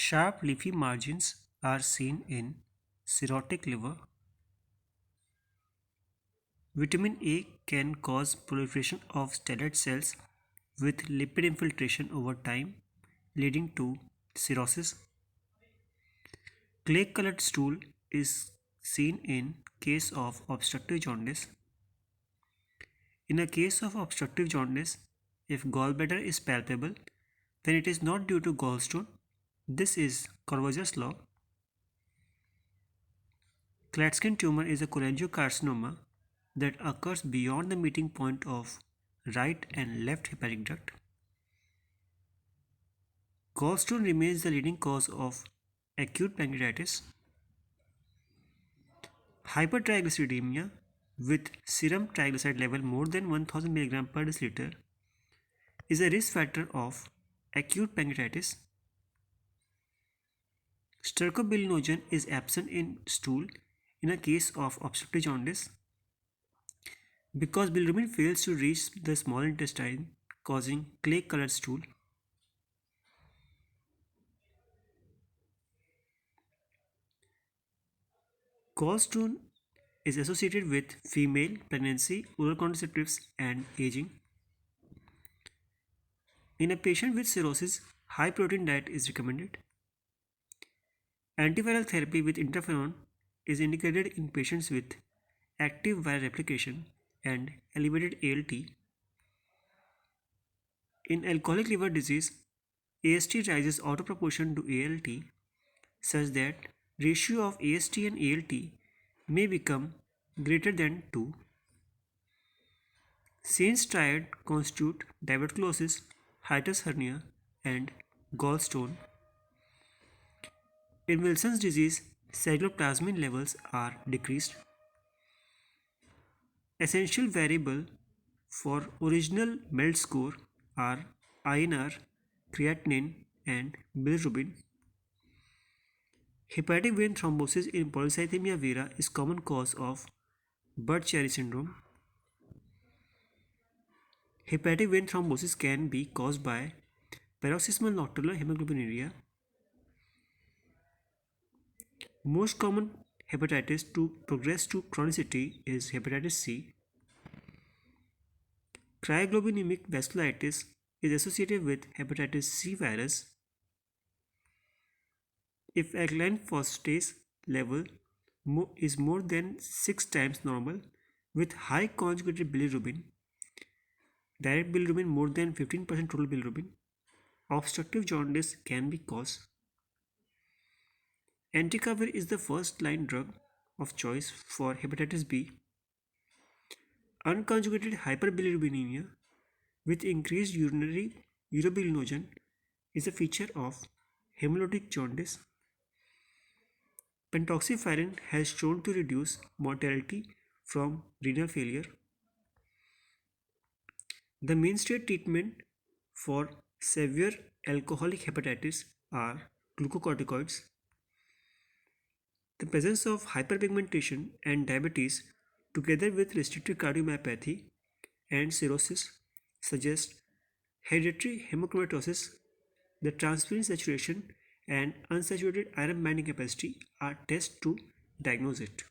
Sharp leafy margins are seen in cirrhotic liver. Vitamin A can cause proliferation of stellate cells with lipid infiltration over time, leading to cirrhosis. Clay-colored stool is seen in case of obstructive jaundice. In a case of obstructive jaundice, if gallbladder is palpable, then it is not due to gallstone. This is Courvoisier's law. Klatskin tumor is a cholangiocarcinoma that occurs beyond the meeting point of right and left hepatic duct. Gallstone remains the leading cause of acute pancreatitis. Hypertriglyceridemia with serum triglyceride level more than 1000 mg per deciliter is a risk factor of acute pancreatitis. Stercobilinogen is absent in stool in a case of obstructive jaundice because bilirubin fails to reach the small intestine, causing clay-colored stool. Gallstone is associated with female pregnancy, oral contraceptives, and aging. In a patient with cirrhosis, high protein diet is recommended. Antiviral therapy with interferon is indicated in patients with active viral replication and elevated ALT. In alcoholic liver disease, AST rises out of proportion to ALT such that ratio of AST and ALT may become greater than 2. Saints triad constitute diverticulosis, hiatus hernia, and gallstone. In Wilson's disease, cycloplasmin levels are decreased. Essential variable for original MELD score are INR, creatinine, and bilirubin. Hepatic vein thrombosis in polycythemia vera is common cause of Budd-Chiari syndrome. Hepatic vein thrombosis can be caused by paroxysmal nocturnal hemoglobinuria. Most common hepatitis to progress to chronicity is hepatitis C. Cryoglobinemic vasculitis is associated with hepatitis C virus. If alkaline phosphatase level is more than 6 times normal with high conjugated bilirubin, direct bilirubin more than 15% total bilirubin, obstructive jaundice can be caused. Entecavir is the first line drug of choice for hepatitis B. Unconjugated hyperbilirubinemia with increased urinary urobilinogen is a feature of hemolytic jaundice. Pentoxifyrin has shown to reduce mortality from renal failure. The mainstay treatment for severe alcoholic hepatitis are glucocorticoids. The presence of hyperpigmentation and diabetes together with restricted cardiomyopathy and cirrhosis suggest hereditary hemochromatosis. The transferrin saturation and unsaturated iron binding capacity are tests to diagnose it.